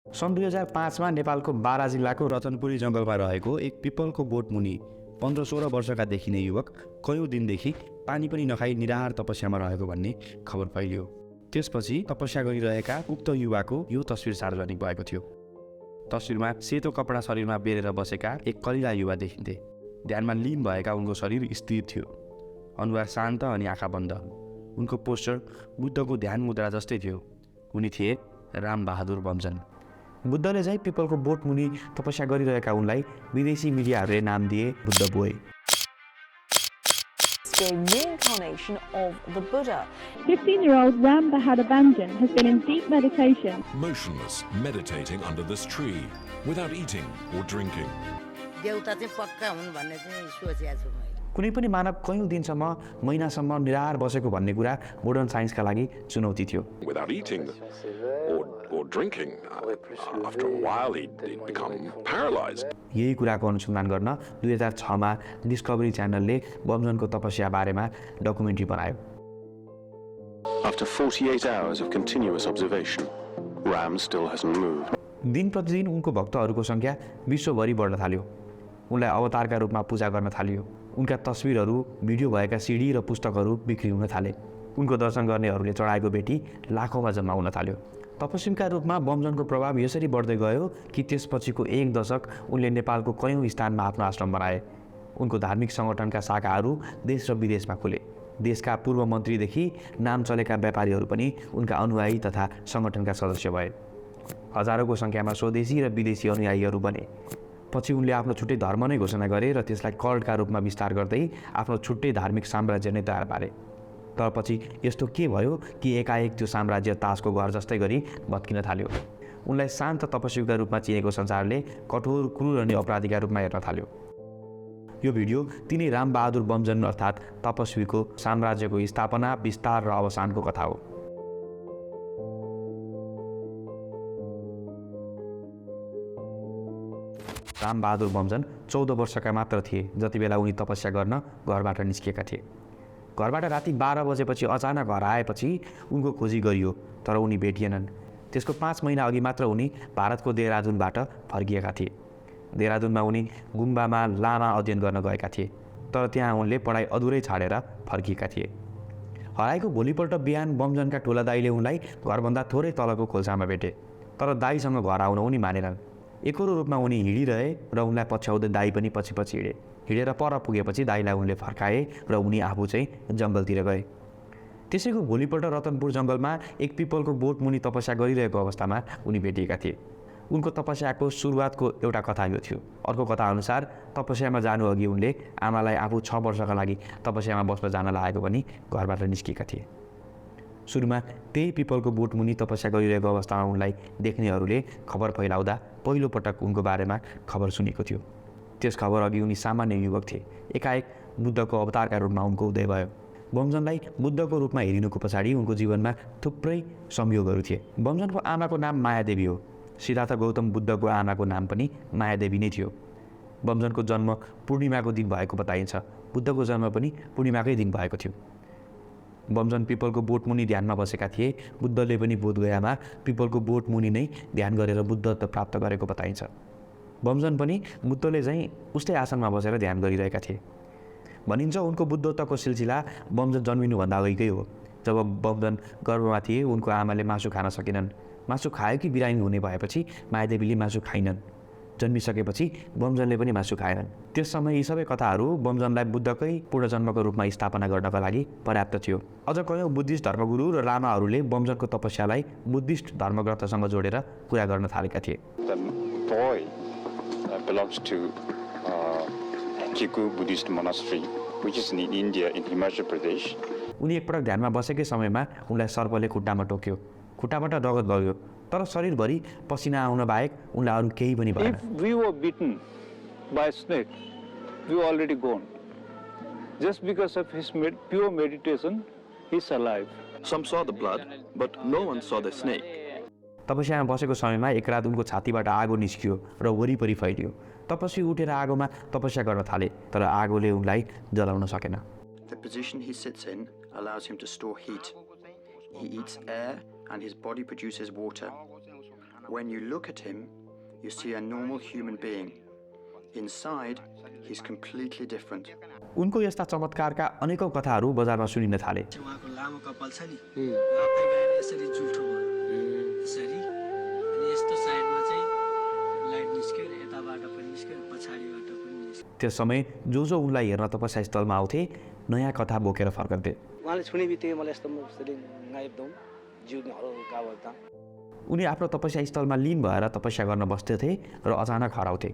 सन् 2005मा नेपालको बारा जिल्लाको रतनपुरी जङ्गलमा रहेको एक पिपलको बोट मुनि 15-16 वर्षका देखिने युवक कयौँ दिनदेखि पानी पनि नखाई निराहार तपस्यामा रहेको भन्ने खबर फैलियो। त्यसपछि तपस्या गरिरहेका उक्त युवाको यो तस्विर सार्वजनिक भएको थियो। तस्विरमा सेतो कपडा शरीरमा बेरेर बसेका एक कलिला युवा देखिन्थे। ध्यानमा लीन भएका उनको शरीर स्थिर थियो, अनुहार शान्त अनि आँखा बन्द। उनको पोस्चर बुद्धको ध्यान मुद्रा जस्तै थियो। उनी थिए रामबहादुर बमजन। बुद्धले चाहिँ पिपलको बोट मुनि तपस्या गरिरहेका उनलाई विदेशी मिडियाहरूले नाम दिए Buddha boy. The reincarnation of the Buddha. 15-year-old Ram Bahadur Bamjan has been in deep meditation. Motionless, meditating under this tree, without eating or drinking. कुनै पनि मानव कयौँ दिनसम्म महिनासम्म निराहार बसेको भन्ने कुरा मोडर्न साइन्सका लागि चुनौती थियो। Without eating or drinking, after a while he'd become paralyzed. यही कुराको अनुसन्धान गर्न 2006मा डिस्कभरी च्यानलले बमजनको तपस्या बारेमा डकुमेन्ट्री बनायो। After 48 hours of continuous observation, Ram still hasn't moved. दिन प्रतिदिन उनको भक्तहरूको सङ्ख्या विश्वभरि बढ्न थाल्यो। उनलाई अवतारका रूपमा पूजा गर्न थालियो। उनका तस्विरहरू, भिडियो भएका सिडी र पुस्तकहरू बिक्री हुन थाले। उनको दर्शन गर्नेहरूले चढाएको भेटी लाखौँमा जम्मा हुन थाल्यो। तपस्वीका रूपमा बमजनको प्रभाव यसरी बढ्दै गयो कि त्यसपछिको एक दशक उनले नेपालको कयौँ स्थानमा आफ्नो आश्रम बनाए। उनको धार्मिक सङ्गठनका शाखाहरू देश र विदेशमा खुले। देशका पूर्व मन्त्रीदेखि नाम चलेका व्यापारीहरू पनि उनका अनुयायी तथा सङ्गठनका सदस्य भए। हजारौँको सङ्ख्यामा स्वदेशी र विदेशी अनुयायीहरू बने। पछि उनले आफ्नो छुट्टै धर्म नै घोषणा गरे र त्यसलाई कल्टका रूपमा विस्तार गर्दै आफ्नो छुट्टै धार्मिक साम्राज्य नै तयार पारे। तर पछि यस्तो के भयो कि एकाएक त्यो साम्राज्य तासको घर जस्तै गरी भत्किन थाल्यो। उनलाई शान्त तपस्वीका रूपमा चिनेको संसारले कठोर, क्रूर अनि अपराधीका रूपमा हेर्न थाल्यो। यो भिडियो तिनै रामबहादुर बमजन अर्थात् तपस्वीको साम्राज्यको स्थापना, विस्तार र अवसानको कथा हो। रामबहादुर बमजन 14 वर्षका मात्र थिए जति बेला उनी तपस्या गर्न घरबाट निस्किएका थिए। घरबाट राति 12 बजेपछि अचानक हराएपछि उनको खोजी गरियो, तर उनी भेटिएनन्। त्यसको 5 महिना अघि मात्र उनी भारतको देहरादुनबाट फर्किएका थिए। देहरादुनमा उनी गुम्बामा लामा अध्ययन गर्न गएका थिए, तर त्यहाँ उनले पढाइ अधुरै छाडेर फर्किएका थिए। हराएको भोलिपल्ट बिहान बमजनका ठुला दाईले उनलाई घरभन्दा थोरै तलको खोल्सामा भेटे, तर दाईसँग घर आउन उनी मानेनन्। एकरो रूपमा उनी हिँडिरहे र उनलाई पछ्याउँदै दाई पनि पछि हिँडे। हिँडेर पर पुगेपछि दाईलाई उनले फर्काए र उनी आफू चाहिँ जङ्गलतिर गए। त्यसैको भोलिपल्ट रतनपुर जङ्गलमा एक पिपलको बोट मुनि तपस्या गरिरहेको अवस्थामा उनी भेटिएका थिए। उनको तपस्याको सुरुवातको एउटा कथा यो थियो। अर्को कथा अनुसार तपस्यामा जानु अघि उनले आमालाई आफू 6 वर्षका लागि तपस्यामा बस्न जान लागेको पनि घरबाट निस्किएका थिए। सुरुमा त्यही पिपलको बोट मुनि तपस्या गरिरहेको अवस्थामा उनलाई देख्नेहरूले खबर फैलाउँदा पहिलो पटक उनको बारेमा खबर सुनेको थियो। त्यस खबर अघि उनी सामान्य युवक थिए। एकाएक बुद्धको अवतारका रूपमा उनको उदय भयो। बमजनलाई बुद्धको रूपमा हेरिनुको पछाडि उनको जीवनमा थुप्रै संयोगहरू थिए। बमजनको आमाको नाम मायादेवी हो। सिद्धार्थ गौतम बुद्धको आमाको नाम पनि मायादेवी नै थियो। बमजनको जन्म पूर्णिमाको दिन भएको बताइन्छ। बुद्धको जन्म पनि पूर्णिमाकै दिन भएको थियो। बमजन पिपलको बोट मुनि ध्यानमा बसेका थिए। बुद्धले पनि बोधगयामा पिपलको बोट मुनि नै ध्यान गरेर बुद्धत्व प्राप्त गरेको बताइन्छ। बमजन पनि बुद्धले चाहिँ उस्तै आसनमा बसेर ध्यान गरिरहेका थिए। भनिन्छ उनको बुद्धत्वको सिलसिला बमजन जन्मिनुभन्दा अघिकै हो। जब बमजन गर्भमा थिए उनको आमाले मासु खान सकेनन्। मासु खायो कि बिरामी हुने भएपछि मायादेवीले मासु खाइनन्। जन्मिसकेपछि बमजनले पनि मासु खाएनन्। त्यस समय यी सबै कथाहरू बमजनलाई बुद्धकै पूर्णजन्मको रूपमा स्थापना गर्नका लागि पर्याप्त थियो। अझ कयौँ बुद्धिस्ट धर्मगुरु र लामाहरूले बमजनको तपस्यालाई बुद्धिस्ट धर्मग्रन्थसँग जोडेर कुरा गर्न थालेका थिए। The boy belongs to Chiku Buddhist monastery, which is in India, in Himachal Pradesh. उनी एकपटक ध्यानमा बसेकै समयमा उनलाई सर्पले खुट्टामा टोक्यो। खुट्टाबाट रगत बग्यो, तर शरीरभरि पसिना आउन बाहेक उनलाई अरू केही पनि भएन। If we were bitten by a snake, we were already gone. Just because of his pure meditation, he's alive. Some saw the blood, but no one saw the snake. तपस्यामा बसेको समयमा एक रात उनको छातीबाट आगो निस्कियो र वरिपरि फैलियो। तपस्वी उठेर आगोमा तपस्या गर्न थाले, तर आगोले उनलाई जलाउन सकेन। The position he sits in allows him to store heat. He eats air and his body produces water. When you look at him, you see a normal human being. Inside, he's completely different. उनको यस्ता चमत्कारका अनेकौं कथाहरू बजारमा सुनिन थाले। उहाँको लामो कपाल छ नि आफै गएर यसरी जुल्ठो भयो यसरी अनि यस्तो साइडमा चाहिँ लाइट निस्क्यो यताबाट पनि निस्क्यो पछाडिबाट पनि निस्क्यो। त्यस समय जो उनलाई हेर्न तपस्या स्थलमा आउँथे नयाँ कथा बोकेर फर्कन्थे। उहाँले छुने बित्तिकै मलाई यस्तो एकदम जिउ हल्का भयो। उनी आफ्नो तपस्या स्थलमा लीन भएर तपस्या गर्न बस्दैथे र अचानक हराउँथे।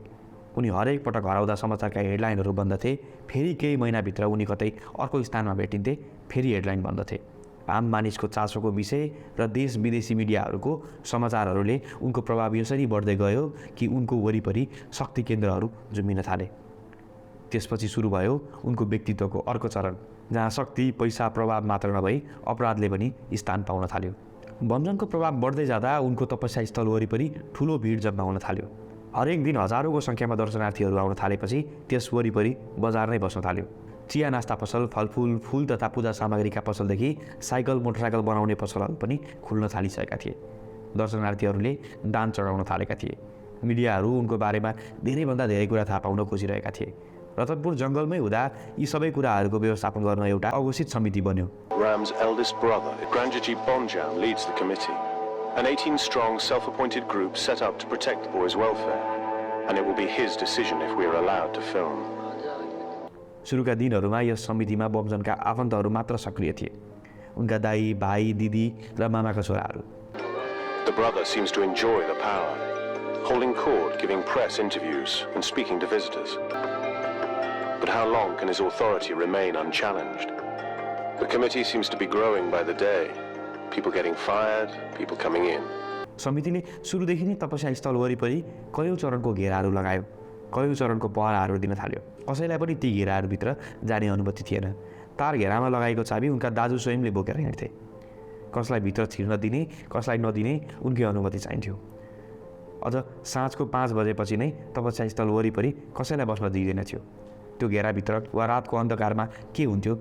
उनी हरेक पटक हराउँदा समाचारका हेडलाइनहरू बन्दथे। फेरि केही महिनाभित्र उनी कतै अर्को स्थानमा भेटिन्थे, फेरि हेडलाइन बन्दथे। आम मानिसको चासोको विषय र देश विदेशी मिडियाहरूको समाचारहरूले उनको प्रभाव यसरी बढ्दै गयो कि उनको वरिपरि शक्ति केन्द्रहरू जुम्मिन थाले। त्यसपछि सुरु भयो उनको व्यक्तित्वको अर्को चरण, जहाँ शक्ति, पैसा, प्रभाव मात्र नभई अपराधले पनि स्थान पाउन थाल्यो। बमजनको प्रभाव बढ्दै जाँदा उनको तपस्या स्थल वरिपरि ठुलो भिड जम्मा हुन थाल्यो। हरेक दिन हजारौँको सङ्ख्यामा दर्शनार्थीहरू आउन थालेपछि त्यस वरिपरि बजार नै बस्न थाल्यो। चिया नास्ता पसल, फलफुल, फुल तथा पूजा सामग्रीका पसलदेखि साइकल, मोटरसाइकल बनाउने पसलहरू पनि खुल्न थालिसकेका थिए। दर्शनार्थीहरूले दान चढाउन थालेका थिए। मिडियाहरू उनको बारेमा धेरैभन्दा धेरै कुरा थाहा पाउन खोजिरहेका थिए। रतनपुर जङ्गलमै हुँदा यी सबै कुराहरूको व्यवस्थापन गर्न एउटा अघोषित समिति बन्यो। Ram's eldest brother, Granjaji Bonjam, leads the committee. An 18-strong self-appointed group set up to protect the boy's welfare, and it will be his decision if we are allowed to film. सुरुका दिनहरूमा यस समितिमा बमजनका आफन्तहरू मात्र सक्रिय थिए, उनका दाई, भाइ, दिदी र मामाका छोराहरू। The brother seems to enjoy the power, holding court, giving press interviews, and speaking to visitors. But how long can his authority remain unchallenged? The committee seems to be growing by the day. People getting fired, people coming in. समितिले सुरुदेखि नै तपस्या स्थल वरिपरि कयौँ चरणको घेराहरू लगायो, कयौँ चरणको पहराहरू दिन थाल्यो। कसैलाई पनि ती घेराहरूभित्र जाने अनुमति थिएन। तार घेरामा लगाएको चाबी उनका दाजु स्वयंले बोकेर हिँड्थे। कसलाई भित्र छिर्न दिने, कसलाई नदिने उनकै अनुमति चाहिन्थ्यो। अझ साँझको 5 बजेपछि नै तपस्या स्थल वरिपरि कसैलाई बस्न दिइँदैन थियो। त्यो घेराभित्र वा रातको अन्धकारमा के हुन्थ्यो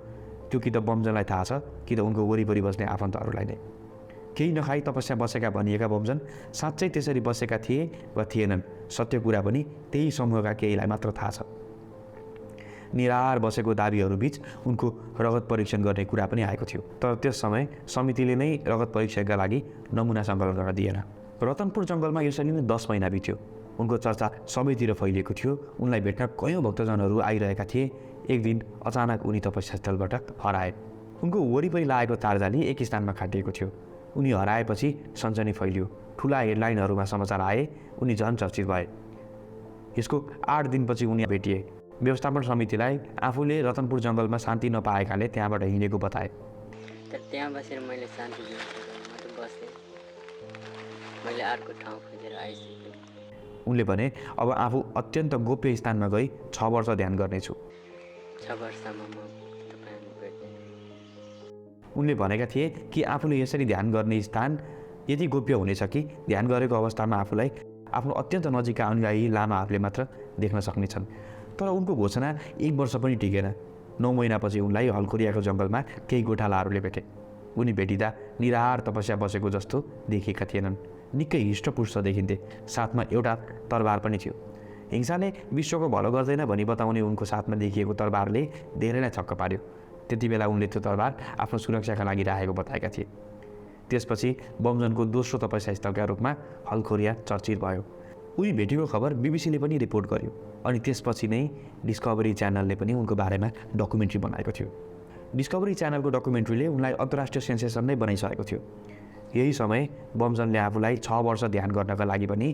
त्यो कि त बमजनलाई थाहा छ, कि त उनको वरिपरि बस्ने आफन्तहरूलाई नै। केही नखाई तपस्या बसेका भनिएका बमजन साँच्चै त्यसरी बसेका थिए वा थिएनन्, सत्य कुरा पनि त्यही समूहका केहीलाई मात्र थाहा छ। निराहार बसेको दाबीहरूबीच उनको रगत परीक्षण गर्ने कुरा पनि आएको थियो। तर त्यस समय समितिले नै रगत परीक्षणका लागि नमुना सङ्कलन गर्न दिएन। रतनपुर जङ्गलमा यसरी नै 10 महिना बित्यो। उनको चर्चा सबैतिर फैलिएको थियो। उनलाई भेट्न कयौँ भक्तजनहरू आइरहेका थिए। एक दिन अचानक उनी तपस्या स्थलबाट हराए। उनको वरिपरि लागेको तारजाली एक स्थानमा खाटिएको थियो। उनी हराएपछि सनसनी फैलियो। ठुला हेडलाइनहरूमा समाचार आए। उनी झन् चर्चित भए। यसको 8 दिनपछि उनी भेटिए। व्यवस्थापन समितिलाई आफूले रतनपुर जङ्गलमा शान्ति नपाएकाले त्यहाँबाट हिँडेको बताए। त्यहाँ बसेर मैले शान्ति बसेँ। मैले अर्को ठाउँ खोजेर आइसकेँ। उनले भने अब आफू अत्यन्त गोप्य स्थानमा गई 6 वर्ष ध्यान गर्नेछु। 6 वर्षमा म तपाईहरु भेट्ने। उनले भनेका थिए कि आफूले यसरी ध्यान गर्ने स्थान यति गोप्य हुनेछ कि ध्यान गरेको अवस्थामा आफूलाई आफ्नो अत्यन्त नजिकका अनुयायी लामाहरूले मात्र देख्न सक्नेछन्। तर उनको घोषणा 1 वर्ष पनि टिकेन। 9 महिनापछि उनलाई हलखोरियाको जङ्गलमा केही गोठालाहरूले भेटे। उनी भेटिँदा निराहार तपस्या बसेको जस्तो देखिएका थिएनन्। निकै हिष्टपुष्ट देखिन्थे। साथमा एउटा तरबार पनि थियो। हिंसाले विश्वको भलो गर्दैन भनी बताउने उनको साथमा देखिएको तरबारले धेरैलाई छक्क पार्यो। त्यति बेला उनले त्यो तरबार आफ्नो सुरक्षाका लागि राखेको बताएका थिए। त्यसपछि बमजनको दोस्रो तपस्या स्थलका रूपमा हलखोरिया चर्चित भयो। उनी भेटेको खबर बीबीसीले पनि रिपोर्ट गर्यो। अनि त्यसपछि नै डिस्कभरी च्यानलले पनि उनको बारेमा डकुमेन्ट्री बनाएको थियो। डिस्कभरी च्यानलको डकुमेन्ट्रीले उनलाई अन्तर्राष्ट्रिय सेन्सेसन नै बनाइसकेको थियो। यही समय बमजनले आफूलाई 6 वर्ष ध्यान गर्नका लागि पनि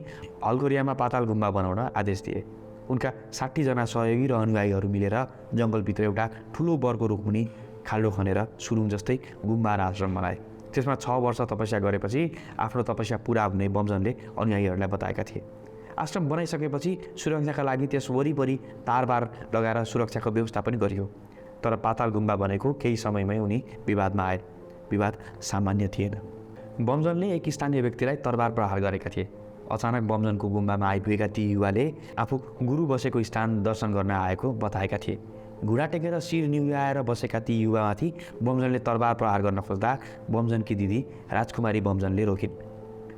हलखोरियामा पाताल गुम्बा बनाउन आदेश दिए। उनका 60 जना सहयोगी र अनुयायीहरू मिलेर जङ्गलभित्र एउटा ठुलो बरको रुखमुनि खाल्डो खनेर सुरुङ जस्तै गुम्बा र आश्रम बनाए। त्यसमा 6 वर्ष तपस्या गरेपछि आफ्नो तपस्या पुरा हुने बमजनले अनुयायीहरूलाई बताएका थिए। आश्रम बनाइसकेपछि सुरक्षाका लागि त्यस वरिपरि तारबार लगाएर सुरक्षाको व्यवस्था पनि गरियो। तर पाताल गुम्बा बनेको केही समयमै उनी विवादमा आए। विवाद सामान्य थिएन। बमजनले एक स्थानीय व्यक्तिलाई तरबार प्रहार गरेका थिए। अचानक बमजनको गुम्बामा आइपुगेका ती युवाले आफू गुरु बसेको स्थान दर्शन गर्न आएको बताएका थिए। घुँडा टेकेर शिर निहुयाएर बसेका ती युवामाथि बमजनले तरबार प्रहार गर्न खोज्दा बमजनकी दिदी राजकुमारी बमजनले रोकिन्।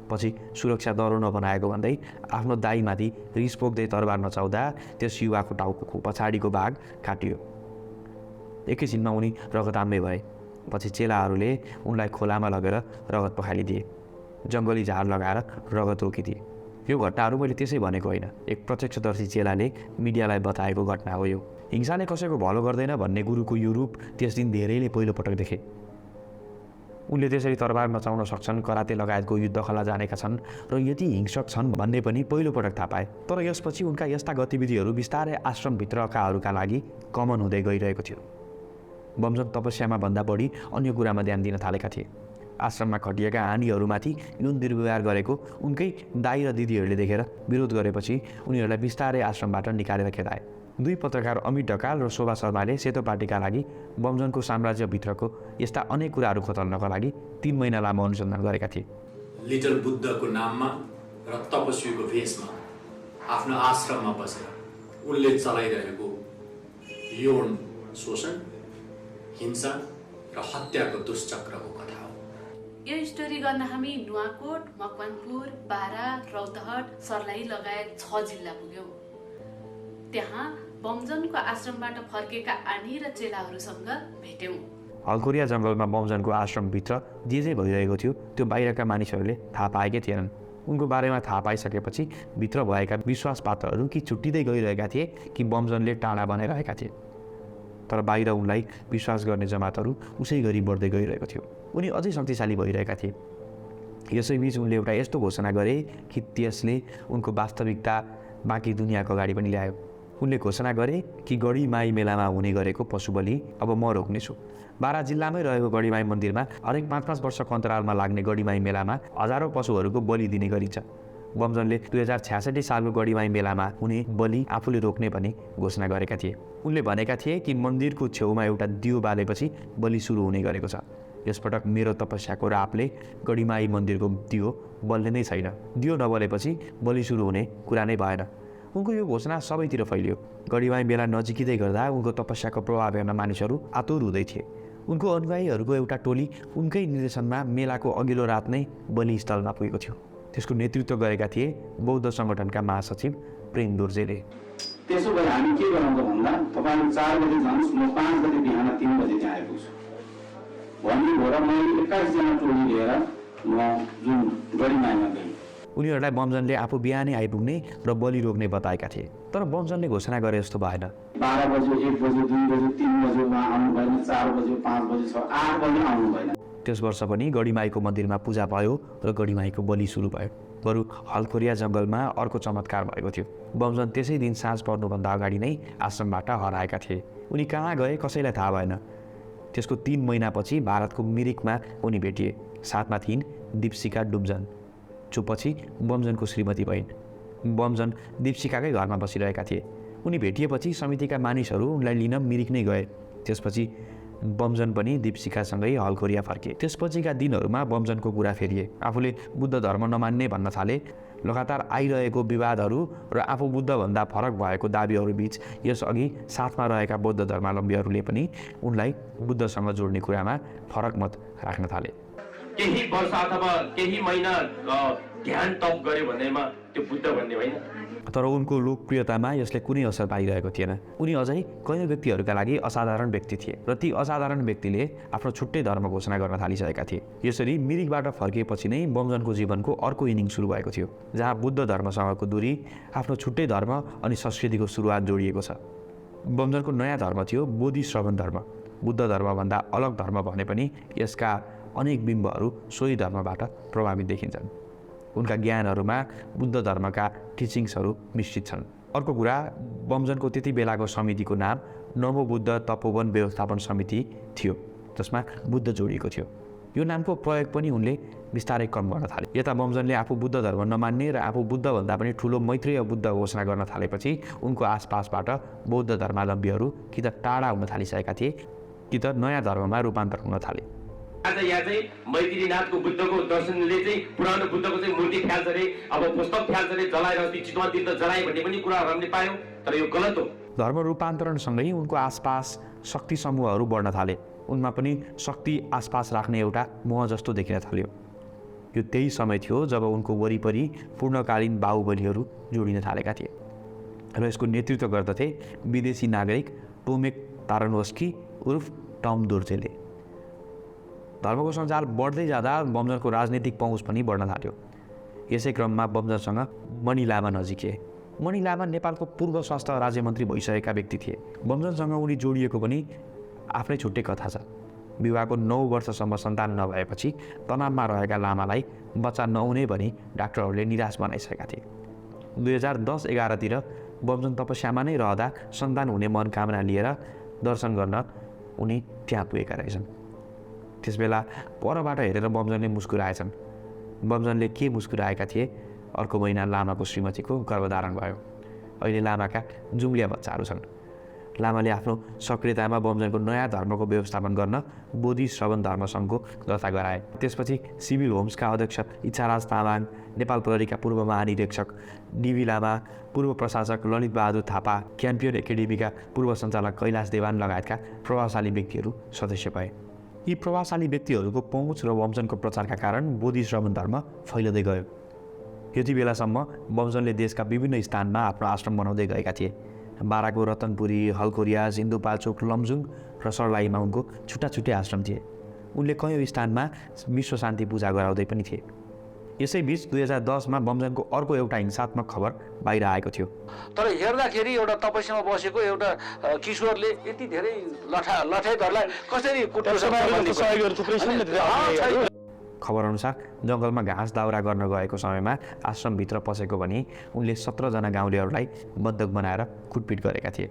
पछि सुरक्षा दरो नबनाएको भन्दै आफ्नो दाइमाथि रिस पोख्दै तरबार नचाउँदा त्यस युवाको टाउको पछाडिको भाग काटियो। एकैछिनमा उनी रगताम्य भए। पछि चेलाहरूले उनलाई खोलामा लगेर रगत पखालिदिए, जङ्गली झार लगाएर रगत रोकिदिए। यो घटनाहरू मैले त्यसै भनेको होइन, एक प्रत्यक्षदर्शी चेलाले मिडियालाई बताएको घटना हो। यो हिंसाले कसैको भलो गर्दैन भन्ने गुरुको यो रूप त्यस दिन धेरैले पहिलोपटक देखे। उनले त्यसरी तरबार नचाउन सक्छन्, कराते लगायतको युद्धकला जानेका छन् र यति हिंसक छन् भन्ने पनि पहिलोपटक थाहा पाए। तर यसपछि उनका यस्ता गतिविधिहरू बिस्तारै आश्रमभित्रकाहरूका लागि कमन हुँदै गइरहेको थियो। बमजन तपस्यामा भन्दा बढी अन्य कुरामा ध्यान दिन थालेका थिए। आश्रममा खटिएका हानीहरूमाथि यौन दुर्व्यवहार गरेको उनकै दाइ र दिदीहरूले देखेर विरोध गरेपछि उनीहरूलाई बिस्तारै आश्रमबाट निकालेर खेदाए। दुई पत्रकार अमित ढकाल र शोभा शर्माले सेतो पार्टीका लागि बमजनको साम्राज्यभित्रको यस्ता अनेक कुराहरू खोतल्नका लागि 3 महिना लामो अनुसन्धान गरेका थिए। लिटल बुद्धको नाममा र तपस्वीको भेषमा आफ्नो आश्रममा बसेर उनले चलाइरहेको यौन शोषण, हिंसा र हत्याको दुष्चक्रको कथा हो। यो स्टोरी गर्न हामी नुवाकोट, मकवानपुर, बारा, रौतहट, सर्लाही लगायत 6 जिल्ला पुग्यौं। त्यहाँ बमजनको आश्रमबाट फर्केका आनी र चेलाहरूसँग भेट्यौं। हलखोरिया जङ्गलमा बमजनको आश्रमभित्र जे जे भइरहेको थियो त्यो बाहिरका मानिसहरूले थाहा पाएकै थिएनन्। उनको बारेमा थाहा पाइसकेपछि भित्र भएका विश्वासपात्रहरू कि छुट्टिँदै गइरहेका थिए कि बमजनले टाढा बनाइरहेका थिए। तर बाहिर उनलाई विश्वास गर्ने जमातहरू उसै गरी बढ्दै गइरहेको थियो। उनी अझै शक्तिशाली भइरहेका थिए। यसैबीच उनले एउटा यस्तो घोषणा गरे कि त्यसले उनको वास्तविकता बाँकी दुनियाँको अगाडि पनि ल्यायो। उनले घोषणा गरे कि गढीमाई मेलामा हुने गरेको पशु बलि अब म रोक्नेछु। बारा जिल्लामै रहेको गढीमाई मन्दिरमा हरेक 5-5 वर्षको अन्तरालमा लाग्ने गढीमाई मेलामा हजारौँ पशुहरूको बलि दिने गरिन्छ। बमजनले 2066 सालको गढीमाई मेलामा हुने बलि आफूले रोक्ने भनी घोषणा गरेका थिए। उनले भनेका थिए कि मन्दिरको छेउमा एउटा दियो बालेपछि बलि सुरु हुने गरेको छ। यसपटक मेरो तपस्याको रापले गढीमाई मन्दिरको दियो बल्ने नै छैन। दियो नबलेपछि बलि सुरु हुने कुरा नै भएन। उनको यो घोषणा सबैतिर फैलियो। गढीमाई मेला नजिकिँदै गर्दा उनको तपस्याको प्रभाव हेर्न मानिसहरू आतुर हुँदै थिए। उनको अनुयायीहरूको एउटा टोली उनकै निर्देशनमा मेलाको अघिल्लो रात नै बलिस्थलमा पुगेको थियो। त्यसको नेतृत्व गरेका थिए बौद्ध सङ्गठनका महासचिव प्रेम दोर्जेले। त्यसो भए हामी के गरौँ भन्दा तपाईहरु 4 बजे जानुस्, म 5 बजे बिहान 3 बजे त्यहाँ आइपुग्छु भन्ने भएर मैले 21 जना टोली लिएर म जुन गढीमाईमा गएँ। उनीहरूलाई बमजनले आफू बिहानै आइपुग्ने र बलि रोक्ने बताएका थिए। तर बमजनले घोषणा गरे जस्तो भएन। 12 बजे, 1 बजे, 2 बजे, 3 बजे उहाँ आउनु भएन, 4 बजे, 5 बजे, 6, 8 बजे आउनु भएन। त्यस वर्ष पनि गढीमाईको मन्दिरमा पूजा भयो र गढीमाईको बलि सुरु भयो। बरु हलखोरिया जङ्गलमा अर्को चमत्कार भएको थियो। बमजन त्यसै दिन साँझ पर्नुभन्दा अगाडि नै आश्रमबाट हराएका थिए। उनी कहाँ गए कसैलाई थाहा भएन। त्यसको 3 महिनापछि भारतको मिरिकमा उनी भेटिए। साथमा थिइन् दीपशिखा डुब्जन, जो पछि बमजनको श्रीमती भइन्। बमजन दीपशिखाकै घरमा बसिरहेका थिए। उनी भेटिएपछि समितिका मानिसहरू उनलाई लिन मिरिक नै गए। त्यसपछि बमजन पनि दीपशिखासँगै हलखोरिया फर्के। त्यसपछिका दिनहरूमा बमजनको कुरा फेरिए। आफूले बुद्ध धर्म नमान्ने भन्न थाले। लगातार आइरहेको विवादहरू र आफू बुद्धभन्दा फरक भएको दाबीहरू बीच यसअघि साथमा रहेका बौद्ध धर्मावलम्बीहरूले पनि उनलाई बुद्धसँग जोड्ने कुरामा फरक मत राख्न थाले। केही वर्ष अथवा केही महिना ध्यान तप गर्यो भनेमा त्यो बुद्ध भन्ने होइन। तर उनको लोकप्रियतामा यसले कुनै असर पाइरहेको थिएन। उनी अझै कैयौँ व्यक्तिहरूका लागि असाधारण व्यक्ति थिए र ती असाधारण व्यक्तिले आफ्नो छुट्टै धर्म घोषणा गर्न थालिसकेका थिए। यसरी मिरिकबाट फर्किएपछि नै बमजनको जीवनको अर्को इनिङ सुरु भएको थियो, जहाँ बुद्ध धर्मसँगको दूरी, आफ्नो छुट्टै धर्म अनि संस्कृतिको सुरुवात जोडिएको छ। बमजनको नयाँ धर्म थियो बोधिश्रवण धर्म। बुद्ध धर्मभन्दा अलग धर्म भने पनि यसका अनेक बिम्बहरू सोही धर्मबाट प्रभावित देखिन्छन्। उनका ज्ञानहरूमा बुद्ध धर्मका टिचिङ्सहरू मिश्रित छन्। अर्को कुरा, बमजनको त्यति बेलाको समितिको नाम नमो बुद्ध तपोवन व्यवस्थापन समिति थियो, जसमा बुद्ध जोडिएको थियो। यो नामको प्रयोग पनि उनले बिस्तारै कम गर्न थाले। यता बमजनले आफू बुद्ध धर्म नमान्ने र आफू बुद्धभन्दा पनि ठुलो मैत्रेय बुद्ध घोषणा गर्न थालेपछि उनको आसपासबाट बौद्ध धर्मावलम्बीहरू कि त टाढा हुन थालिसकेका थिए कि त नयाँ धर्ममा रूपान्तर हुन थाले। आज यहाँ चाहिँ मैत्रीनाथको बुद्धको दर्शनले चाहिँ पुरानो बुद्धको चाहिँ मूर्ति फ्याल्छ अरे, अब पुस्तक फ्याल्छ अरे, जलाएर चितवन तीर्थ जलाए भन्ने पनि कुराहरू हामीले पायौँ, तर यो गलत हो। धर्म रूपान्तरणसँगै उनको आसपास शक्ति समूहहरू बढ्न थाले। उनमा पनि शक्ति आसपास राख्ने एउटा मोह जस्तो देखिन थाल्यो। यो त्यही समय थियो जब उनको वरिपरि पूर्णकालीन बाहुबलीहरू जोडिन थालेका थिए र यसको नेतृत्व गर्दथे विदेशी नागरिक टोमेक तारानोस्की उर्फ टम दोर्जेले। धर्मको सञ्जाल बढ्दै जाँदा बमजनको राजनीतिक पहुँच पनि बढ्न थाल्यो। यसै क्रममा बमजनसँग मणि लामा नजिकिए। मणि लामा नेपालको पूर्व स्वास्थ्य राज्यमन्त्री भइसकेका व्यक्ति थिए। बमजनसँग उनी जोडिएको पनि आफ्नै छुट्टै कथा छ। विवाहको 9 वर्षसम्म सन्तान नभएपछि तनावमा रहेका लामालाई बच्चा नहुने भनी डाक्टरहरूले निराश बनाइसकेका थिए। 2010-11तिर बमजन तपस्यामा नै रहँदा सन्तान हुने मनोकामना लिएर दर्शन गर्न उनी त्यहाँ पुगेका रहेछन्। त्यसबेला परबाट हेरेर बमजनले मुस्कुराएछन्। बमजनले के मुस्कुराएका थिए? अर्को महिना लामाको श्रीमतीको गर्भधारण भयो। अहिले लामाका जुम्लिया बच्चाहरू छन्। लामाले आफ्नो सक्रियतामा बमजनको नयाँ धर्मको व्यवस्थापन गर्न बोधि श्रवण धर्म सङ्घको दर्ता गराए। त्यसपछि सिभिल होम्सका अध्यक्ष इच्छाराज तामाङ, नेपाल प्रहरीका पूर्व महानिरीक्षक डिभी लामा, पूर्व प्रशासक ललित बहादुर थापा, क्याम्पियन एकाडेमीका पूर्व सञ्चालक कैलाश देवान लगायतका प्रभावशाली व्यक्तिहरू सदस्य भए। यी प्रभावशाली व्यक्तिहरूको पहुँच र बमजनको प्रचारका कारण बोधि श्रवण धर्म फैलदै गयो। यति बेलासम्म बमजनले देशका विभिन्न स्थानमा आफ्नो आश्रम बनाउँदै गएका थिए। बाराको रतनपुरी, हलकोरिया, सिन्धुपाल्चोक, लमजुङ र सर्लाहीमा उनको छुट्टा छुट्टै आश्रम थिए। उनले कयौँ स्थानमा विश्व शान्ति पूजा गराउँदै पनि थिए। यसैबीच 2010मा बमजनको अर्को एउटा हिंसात्मक खबर बाहिर आएको थियो। तर हेर्दाखेरि एउटा तपस्यामा बसेको एउटा किशोरले यति धेरै लठाइहरूलाई कसरी खबरअनुसार जङ्गलमा घाँस दाउरा गर्न गएको समयमा आश्रमभित्र पसेको भनी उनले 17 जना गाउँलेहरूलाई बन्धक बनाएर कुटपिट गरेका थिए।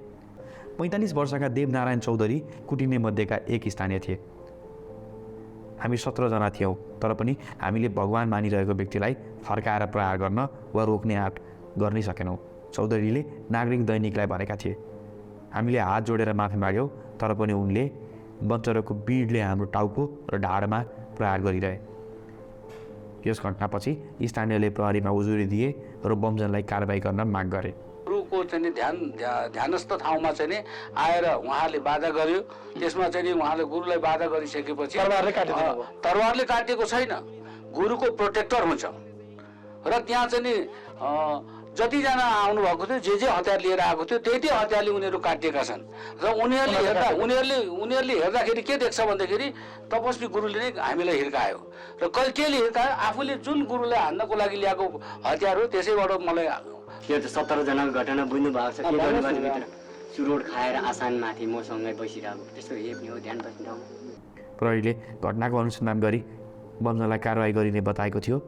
45 वर्षका देवनारायण चौधरी कुटिने मध्येका एक स्थानीय थिए। हामी 17 जना थियौँ, तर पनि हामीले भगवान मानिरहेको व्यक्तिलाई फर्काएर प्रहार गर्न वा रोक्ने आँट गर्नै सकेनौँ, चौधरीले नागरिक दैनिकलाई भनेका थिए। हामीले हात जोडेर माफी माग्यौँ, तर पनि उनले बञ्चरको बिडले हाम्रो टाउको र ढाडमा प्रहार गरिरहे। यस घटनापछि स्थानीयले प्रहरीमा उजुरी दिए र बमजनलाई कारबाही गर्न माग गरे। गुरुको चाहिँ ध्यानस्थ ठाउँमा चाहिँ आएर उहाँले बाधा गर्यो। त्यसमा चाहिँ उहाँले गुरुलाई बाधा गरिसकेपछि तरवारले काटेको छैन, गुरुको प्रोटेक्टर हुन्छ र त्यहाँ चाहिँ जतिजना आउनुभएको थियो जे हतियार लिएर आएको थियो त्यही हतियारले उनीहरू काटिएका छन् र उनीहरूले हेर्दाखेरि के देख्छ भन्दाखेरि तपस्वी गुरुले नै हामीलाई हिर्कायो र केले हिर्कायो? आफूले जुन गुरुलाई हान्नको लागि ल्याएको हतियार हो त्यसैबाट मलाई यो त 17 जनाको घटना बुझ्नु भएको छ। के गर्नु पर्ने भित्र चुरोट खाएर आसानमाथि मसँगै बसिरहेको त्यस्तो हेप्ने हो ध्यान बस्ने ठाउँ। प्रहरीले घटनाको अनुसन्धान गरी बमजनलाई कारवाही गरिने बताएको थियो,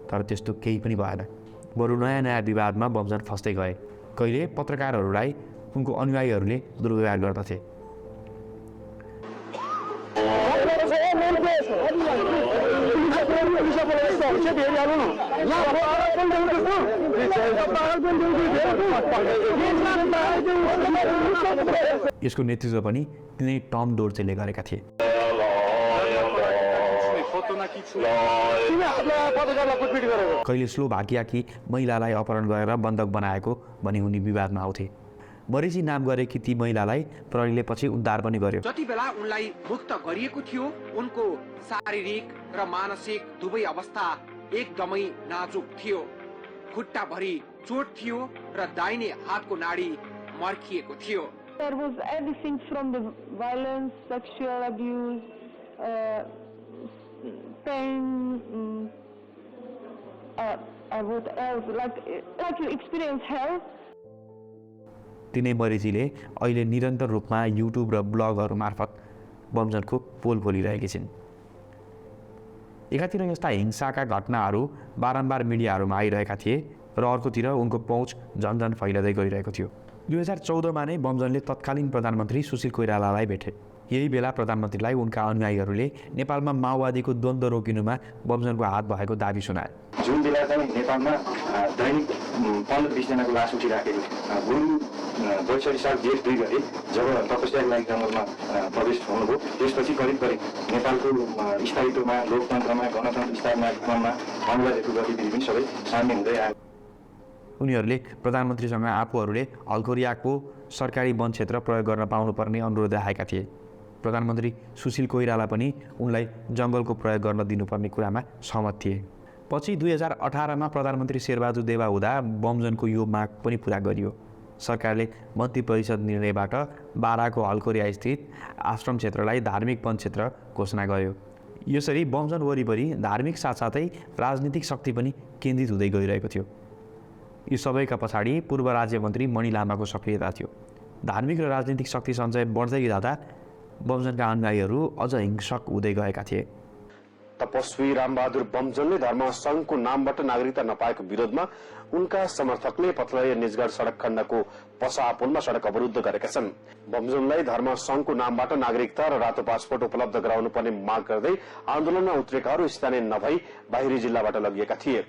तर त्यस्तो केही पनि भएन। बरु नयाँ विवादमा बमजन फस्दै गए। कहिले पत्रकारहरूलाई उनको अनुयायीहरूले दुर्व्यवहार गर्दथे। यसको नेतृत्व पनि तिनै टम दोर्जेले गरेका थिए। कहिले स्लोभाकियाकी महिलालाई अपहरण गरेर बन्धक बनाएको भनी उनी विवादमा आउँथे। मरिसी नाम गरेकी ती महिलालाई प्रहरीले पछि उद्धार पनि गर्यो। जति बेला उनलाई मुक्त गरिएको थियो उनको शारीरिक र मानसिक दुवै अवस्था एकदमै नाजुक थियो। खुट्टाभरि चोट थियो र दाहिने हातको नाडी मर्किएको थियो। There was everything from the violence, sexual abuse, pain, what else? Like you experience hell. तिनै मरिसीले अहिले निरन्तर रूपमा युट्युब र ब्लगहरू मार्फत बमजनको पोल खोलिरहेकी छिन्। एकातिर यस्ता हिंसाका घटनाहरू बारम्बार मिडियाहरूमा आइरहेका थिए र अर्कोतिर उनको पहुँच झन्झन फैलदै गइरहेको थियो। 2014मा नै बमजनले तत्कालीन प्रधानमन्त्री सुशील कोइरालालाई भेटे। यही बेला प्रधानमन्त्रीलाई उनका अनुयायीहरूले नेपालमा माओवादीको द्वन्द्व रोकिनुमा बमजनको हात भएको दाबी सुनाए। जुन बेला चाहिँ नेपालमा दैनिक 15-20 जनाको लास उठिराखेको गुरु 62 साल जेठ 2 गते जब तपस्याको लागि जङ्गलमा प्रवेश हुनुभयो, त्यसपछि करिब नेपालको स्थायित्वमा, लोकतन्त्रमा, गणतन्त्र स्थापनामा माओवादीको गतिविधि पनि सबै सामेल हुँदै आयो। उनीहरूले प्रधानमन्त्रीसँग आफूहरूले हलकोरियाको सरकारी वन क्षेत्र प्रयोग गर्न पाउनुपर्ने अनुरोध राखेका थिए। प्रधानमन्त्री सुशील कोइराला पनि उनलाई जङ्गलको प्रयोग गर्न दिनुपर्ने कुरामा सहमत थिए। पछि 2018मा प्रधानमन्त्री शेरबहादुर देवा हुँदा बमजनको यो माग पनि पुरा गरियो। सरकारले मन्त्री परिषद निर्णयबाट बाराको हलकोरिया स्थित आश्रम क्षेत्रलाई धार्मिक वन क्षेत्र घोषणा गर्यो। यसरी बमजन वरिपरि धार्मिक साथसाथै राजनीतिक शक्ति पनि केन्द्रित हुँदै गइरहेको थियो। यी सबैका पछाडि पूर्व राज्य मन्त्री मणि लामाको सक्रियता थियो। धार्मिक र राजनीतिक शक्ति सञ्चय बढ्दै जाँदा बमजनका अनुयायीहरू अझ हिंसक हुँदै गएका थिए। तपस्वी रामबहादुर बमजनले धर्म सङ्घको नामबाट नागरिकता नपाएको विरोधमा उनका समर्थकले पथलैया निजगढ सडक खण्डको पसा पुलमा सडक अवरुद्ध गरेका छन्। बमजनलाई धर्म सङ्घको नामबाट नागरिकता र रातो पासपोर्ट उपलब्ध गराउनु पर्ने माग गर्दै आन्दोलनमा उत्रेकाहरू स्थानीय नभई बाहिरी जिल्लाबाट लगिएका थिए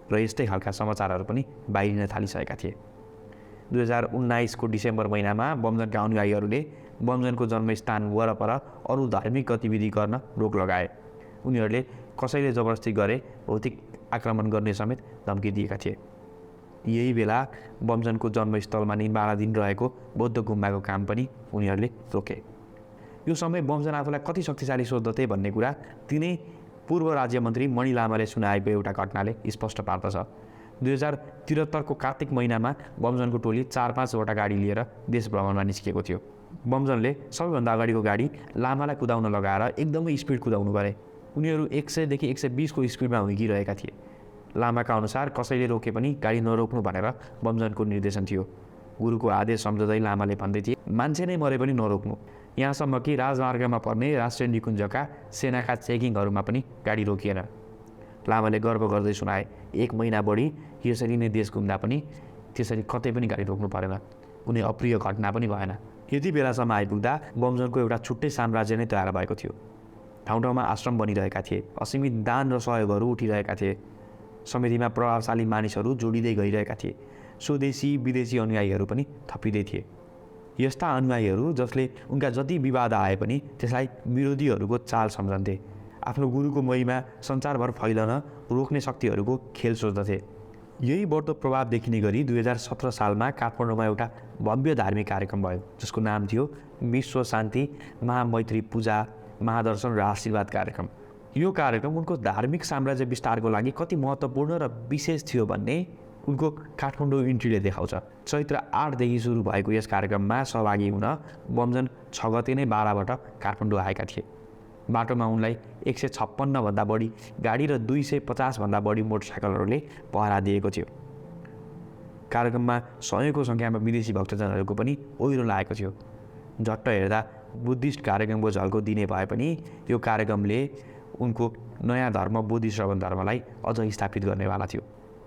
र यस्तै खालका समाचारहरू पनि बाहिरिन थालिसकेका थिए। 2019को डिसेम्बर महिनामा बमजनका अनुयायीहरूले बमजनको जन्मस्थान वरपर अरू धार्मिक गतिविधि गर्न रोक लगाए। उनीहरूले कसैले जबरजस्ती गरे भौतिक आक्रमण गर्ने समेत धम्की दिएका थिए। यही बेला बमजनको जन्मस्थलमा निर्माणाधीन रहेको बौद्ध गुम्बाको काम पनि उनीहरूले रोके। यो समय बमजन आफूलाई कति शक्तिशाली सोच्दथे भन्ने कुरा तिनै पूर्व राज्य मन्त्री मणि लामाले सुनाएको एउटा घटनाले स्पष्ट पार्दछ। 2073को कार्तिक महिनामा बमजनको टोली 4-5वटा गाडी लिएर देश भ्रमणमा निस्किएको थियो। बमजनले सबैभन्दा अगाडिको गाडी लामालाई कुदाउन लगाएर एकदमै स्पिड कुदाउनु गरे। उनीहरू 100 देखि 120को स्पिडमा हुर्किरहेका थिए। लामाका अनुसार कसैले रोके पनि गाडी नरोक्नु भनेर बमजनको निर्देशन थियो। गुरुको आदेश सम्झँदै लामाले भन्दै थिए, मान्छे नै मरे पनि नरोक्नु। यहाँसम्म कि राजमार्गमा पर्ने राष्ट्रिय निकुञ्जका सेनाका चेकिङहरूमा पनि गाडी रोकिएन। लामाले गर्व गर्दै सुनाए, 1 महिना बढी यसरी नै देश घुम्दा पनि त्यसरी कतै पनि गाडी रोक्नु परेन। कुनै अप्रिय घटना पनि भएन। यति बेलासम्म आइपुग्दा बमजनको एउटा छुट्टै साम्राज्य नै तयार भएको थियो। ठाउँ ठाउँमा आश्रम बनिरहेका थिए। असीमित दान र सहयोगहरू उठिरहेका थिए। समितिमा प्रभावशाली मानिसहरू जोडिँदै गइरहेका थिए। स्वदेशी विदेशी अनुयायीहरू पनि थपिँदै थिए। यस्ता अनुयायीहरू जसले उनका जति विवाद आए पनि त्यसलाई विरोधीहरूको चाल सम्झन्थे। आफ्नो गुरुको महिमा संसारभर फैलन रोक्ने शक्तिहरूको खेल सोच्दथे। यही बढ्दो प्रभाव देखिने गरी 2017 सालमा काठमाडौँमा एउटा भव्य धार्मिक कार्यक्रम भयो जसको नाम थियो विश्व शान्ति महामैत्री पूजा महादर्शन र आशीर्वाद कार्यक्रम। यो कार्यक्रम उनको धार्मिक साम्राज्य विस्तारको लागि कति महत्त्वपूर्ण र विशेष थियो भन्ने उनको काठमाडौँ इन्ट्रीले देखाउँछ। चैत्र 8 देखि सुरु भएको यस कार्यक्रममा सहभागी हुन बमजन 6 गते नै बाराबाट काठमाडौँ आएका थिए। बाटोमा उनलाई 156 भन्दा बढी गाडी र 250 भन्दा बढी मोटरसाइकलहरूले पहरा दिएको थियो। कार्यक्रममा 100को सङ्ख्यामा विदेशी भक्तजनहरूको पनि ओहिरो लागेको थियो। झट्ट हेर्दा बुद्धिस्ट कार्यक्रमको झल्को दिने भए पनि यो कार्यक्रमले उनको नयाँ धर्म बोधि श्रवण धर्मलाई अझ स्थापित गर्नेवाला थियो।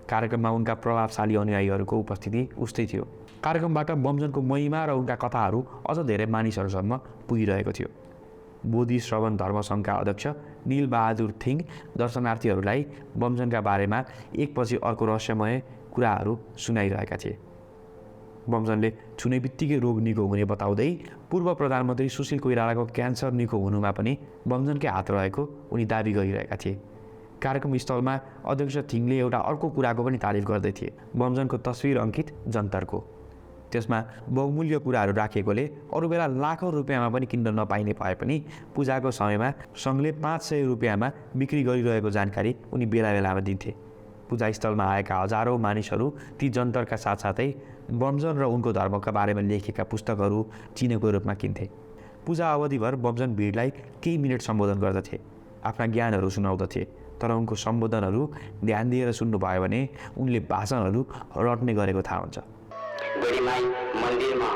कार्यक्रममा उनका प्रभावशाली अनुयायीहरूको उपस्थिति उस्तै थियो। कार्यक्रमबाट बमजनको महिमा र उनका कथाहरू अझ धेरै मानिसहरूसम्म पुगिरहेको थियो। बोधि श्रवण धर्म सङ्घका अध्यक्ष नील बहादुर थिङ दर्शनार्थीहरूलाई बमजनका बारेमा एकपछि अर्को रहस्यमय कुराहरू सुनाइरहेका थिए। बमजनले छुने बित्तिकै रोग निको हुने बताउँदै पूर्व प्रधानमन्त्री सुशील कोइरालाको क्यान्सर निको हुनुमा पनि बमजनकै हात रहेको उनी दाबी गरिरहेका थिए। कार्यक्रम स्थलमा अध्यक्ष थिङले एउटा अर्को कुराको पनि तारिफ गर्दै थिए, बमजनको तस्विर अङ्कित जन्तरको। त्यसमा बहुमूल्य कुराहरू राखिएकोले अरू बेला लाखौँ रुपियाँमा पनि किन्न नपाइने भए पनि पूजाको समयमा सङ्घले 500 रुपियाँमा बिक्री गरिरहेको जानकारी उनी बेला बेलामा दिन्थे। पूजास्थलमा आएका हजारौँ मानिसहरू ती जन्तरका साथसाथै बमजन र उनको धर्मका बारेमा लेखेका पुस्तकहरू चिनेको रूपमा किन्थे। पूजा अवधिभर बमजन भिडलाई केही मिनट सम्बोधन गर्दथे, आफ्ना ज्ञानहरू सुनाउँदथे। तर उनको सम्बोधनहरू ध्यान दिएर सुन्नुभयो भने उनले भाषणहरू रट्ने गरेको थाहा हुन्छ। गढीमाई मन्दिरमा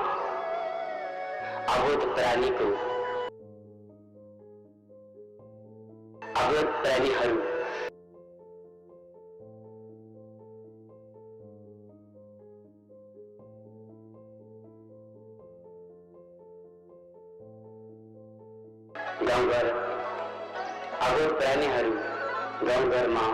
अवध प्राणीहरू गाउँघर अवध प्राणीहरू गाउँघरमा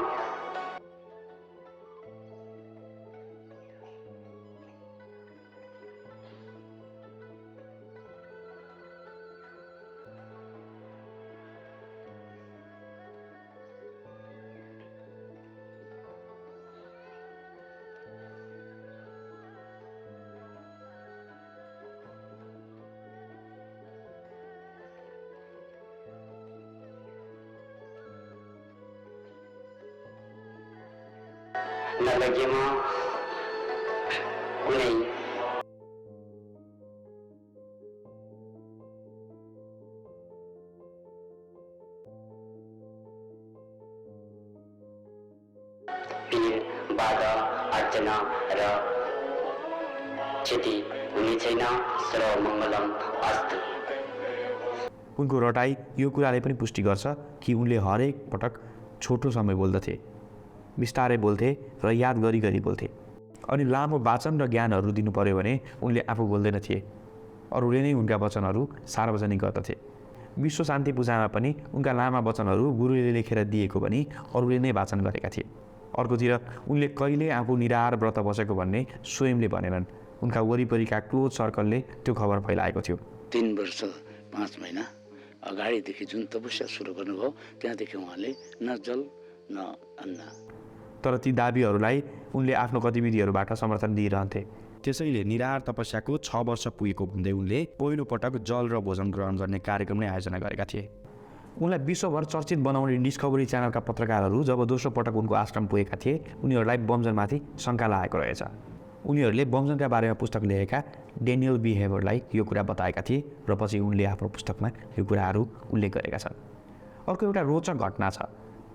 नलगेमा कुनै पीर बाधा अर्चना र क्षति हुने छैन। सर्वमङ्गलम अस्तु। उनको रटाई यो कुराले पनि पुष्टि गर्छ कि उनले हरेक पटक छोटो समय बोल्दथे, बिस्तारै बोल्थे र याद गरी गरी बोल्थे। अनि लामो वाचन र ज्ञानहरू दिनु पर्यो भने उनले आफू बोल्दैन थिए, अरूले नै उनका वचनहरू सार्वजनिक गर्दथे। विश्व शान्ति पूजामा पनि उनका लामा वचनहरू गुरुले लेखेर दिएको पनि अरूले नै वाचन गरेका थिए। अर्कोतिर उनले कहिले आफू निराहार व्रत बसेको भन्ने स्वयंले भनेनन्। उनका वरिपरिका क्लोज सर्कलले त्यो खबर फैलाएको थियो। 3 वर्ष 5 महिना अगाडिदेखि जुन तपस्या सुरु गर्नुभयो त्यहाँदेखि उहाँले न जल न अन्न। तर ती दाबीहरूलाई उनले आफ्नो गतिविधिहरूबाट समर्थन दिइरहन्थे। त्यसैले निराहार तपस्याको 6 वर्ष पुगेको भन्दै उनले पहिलो पटक जल र भोजन ग्रहण गर्ने कार्यक्रम नै आयोजना गरेका थिए। उनलाई विश्वभर चर्चित बनाउने डिस्कभरी च्यानलका पत्रकारहरू जब दोस्रो पटक उनको आश्रम पुगेका थिए उनीहरूलाई बमजनमाथि शङ्का लागेको रहेछ। उनीहरूले बमजनका बारेमा पुस्तक लेखेका डेनियल बी हेबरलाई यो कुरा बताएका थिए र पछि उनले आफ्नो पुस्तकमा यो कुराहरू उल्लेख गरेका छन्। अर्को एउटा रोचक घटना छ।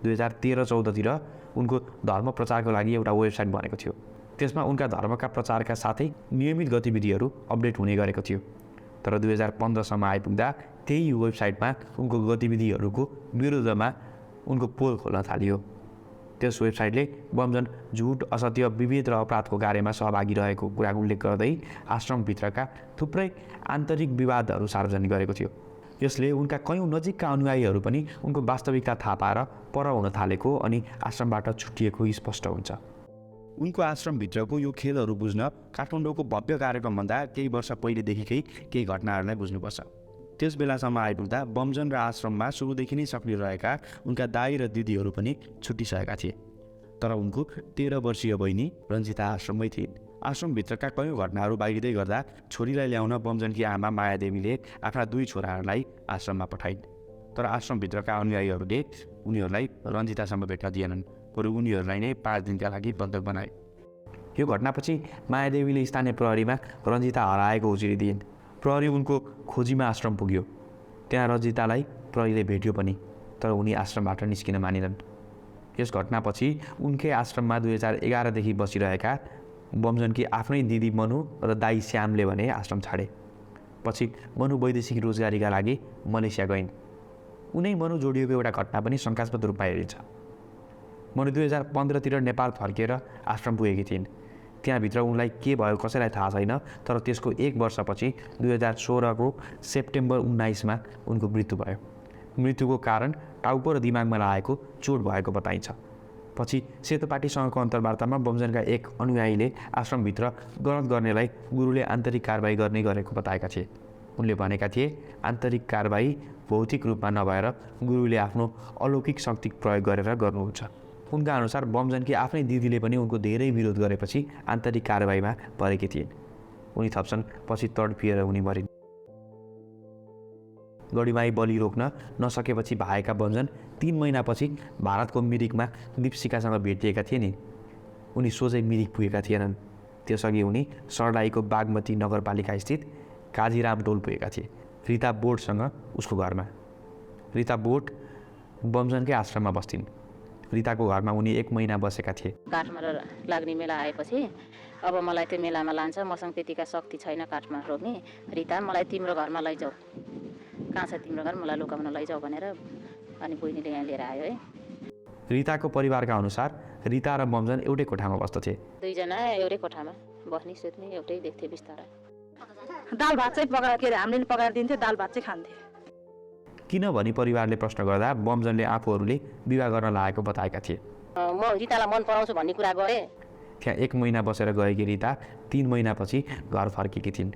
2013-14तिर उनको धर्म प्रचारको लागि एउटा वेबसाइट बनेको थियो। त्यसमा उनका धर्मका प्रचारका साथै नियमित गतिविधिहरू अपडेट हुने गरेको थियो। तर 2015सम्म आइपुग्दा त्यही वेबसाइटमा उनको गतिविधिहरूको विरुद्धमा उनको पोल खोल्न थालियो। त्यस वेबसाइटले बमजन झुट, असत्य, विभेद र अपराधको कार्यमा सहभागी रहेको कुरा उल्लेख गर्दै आश्रमभित्रका थुप्रै आन्तरिक विवादहरू सार्वजनिक गरेको थियो। यसले उनका कयौँ नजिकका अनुयायीहरू पनि उनको वास्तविकता थाहा पाएर पर हुन थालेको अनि आश्रमबाट छुट्टिएको स्पष्ट हुन्छ। उनको आश्रमभित्रको यो खेलहरू बुझ्न काठमाडौँको भव्य कार्यक्रमभन्दा केही वर्ष पहिलेदेखिकै केही घटनाहरूलाई बुझ्नुपर्छ। त्यस बेलासम्म आइपुग्दा बमजन र आश्रममा सुरुदेखि नै सक्रिय रहेका उनका दाई र दिदीहरू पनि छुट्टिसकेका थिए। तर उनको 13 वर्षीय बहिनी रञ्जिता आश्रममै थिइन्। आश्रमभित्रका कयौँ घटनाहरू बाहिरिँदै गर्दा छोरीलाई ल्याउन बमजनकी आमा मायादेवीले आफ्ना 2 छोराहरूलाई आश्रममा पठाइन्। तर आश्रमभित्रका अनुयायीहरूले उनीहरूलाई रञ्जितासँग भेट्न दिएनन्, बरु उनीहरूलाई नै 5 दिनका लागि बन्धक बनाए। यो घटनापछि मायादेवीले स्थानीय प्रहरीमा रञ्जिता हराएको उजुरी दिइन्। प्रहरी उनको खोजीमा आश्रम पुग्यो। त्यहाँ रञ्जितालाई प्रहरीले भेट्यो पनि, तर उनी आश्रमबाट निस्किन मानिनन्। यस घटनापछि उनकै आश्रममा 2011देखि बसिरहेका बमजनकी आफ्नै दिदी मनु र दाई श्यामले भने आश्रम छाडे। पछि मनु वैदेशिक रोजगारीका लागि मलेसिया गइन्। उनै मनु जोडिएको एउटा घटना पनि शङ्कास्पद रूपमा हेरिन्छ। मनु 2015तिर नेपाल फर्केर आश्रम पुगेकी थिइन्। त्यहाँभित्र उनलाई के भयो कसैलाई थाहा छैन, तर त्यसको 1 वर्षपछि 2016को सेप्टेम्बर 19मा उनको मृत्यु भयो। मृत्युको कारण टाउको र दिमागमा लागेको चोट भएको बताइन्छ। पछि सेतोपाटीसँगको अन्तर्वार्तामा बमजनका एक अनुयायीले आश्रमभित्र गलत गर्नेलाई गुरुले आन्तरिक कारबाही गर्ने गरेको बताएका थिए। उनले भनेका थिए आन्तरिक कारबाही भौतिक रूपमा नभएर गुरुले आफ्नो अलौकिक शक्ति प्रयोग गरेर गर्नुहुन्छ। उनका अनुसार बमजनकी आफ्नै दिदीले पनि उनको धेरै विरोध गरेपछि आन्तरिक कारबाहीमा परेकी थिइन्। उनी थप्छन् पछि तडपिएर उनी मरिन्। गढीमाई बलि रोक्न नसकेपछि भाएका बमजन 3 महिनापछि भारतको मिरिकमा दीपशिखासँग भेटिएका थिए नि। उनी सोझै मिरिक पुगेका थिएनन्। त्यसअघि उनी सर्लाहीको बागमती नगरपालिका स्थित काजीराम टोल पुगेका थिए, रिता बोटसँग उसको घरमा। रिता बोट बमजनकै आश्रममा बस्थिन्। रिताको घरमा उनी 1 महिना बसेका थिए। काठमा लाग्ने मेला आएपछि अब मलाई त्यो मेलामा लान्छ, मसँग त्यतिका शक्ति छैन काठमा रोक्ने। रिता मलाई तिम्रो घरमा लैजाऊ, कहाँ छ तिम्रो घर, मलाई लुकाउन लैजाऊ भनेर अनि बहिनीले यहाँ लिएर आयो है। रिताको परिवारका अनुसार रिता र बमजन एउटै कोठामा बस्दथे। 2 जना एउटै कोठामा बस्ने सुत्ने एउटै देख्थे बिस्तारा। दाल भात चाहिँ पकाएर के अरे हामीले नि पकाएर दिन्थ्यो, दाल भात चाहिँ खान्थे। किनभने परिवारले प्रश्न गर्दा बमजनले आफूहरूले विवाह गर्न लागेको बताएका थिए। म रितालाई मन पराउँछु भन्ने कुरा गरेँ। त्यहाँ 1 महिना बसेर गएकी रिता 3 महिनापछि घर फर्केकी थिइन्।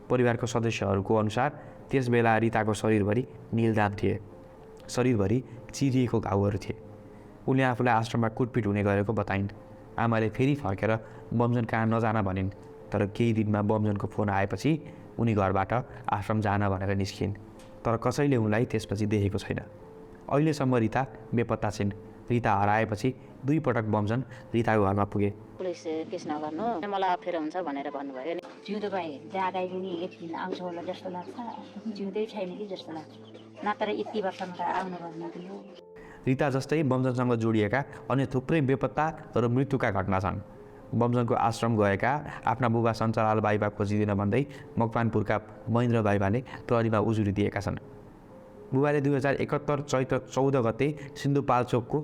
परिवारको सदस्यहरूको अनुसार त्यस बेला रिताको शरीरभरि नीलदाम थिए, शरीरभरि चिरिएको घाउहरू थिए। उनले आफूलाई आश्रममा कुटपिट हुने गरेको बताइन्। आमाले फेरि फर्केर बमजन कहाँ नजान भनिन्, तर केही दिनमा बमजनको फोन आएपछि उनी घरबाट आश्रम जान भनेर निस्किन्। तर कसैले उनलाई त्यसपछि देखेको छैन। अहिलेसम्म रिता बेपत्ता छिन्। रिता हराएपछि 2 पटक बमजन रिताको घरमा पुगे। पुलिस केस नगर्नु मलाई अप्ठ्यारो हुन्छ भनेर भन्नुभयो नि। जिउँदो भए जाँदै पनि एक दिन आउँछ होला जस्तो लाग्छ, जिउँदै छैन कि जस्तो लाग्छ, नत्र यति वर्षमा त आउनु भन्नु थियो। रिता जस्तै बमजनसँग जोडिएका अन्य थुप्रै बेपत्ता र मृत्युका घटना छन्। बमजनको आश्रम गएका आफ्ना बुबा सञ्चलाल बाइबा खोजिदिन भन्दै मकवानपुरका महेन्द्र बाइबाले प्रहरीमा उजुरी दिएका छन्। बुबाले 2071 चैत्र 14 गते सिन्धुपाल्चोकको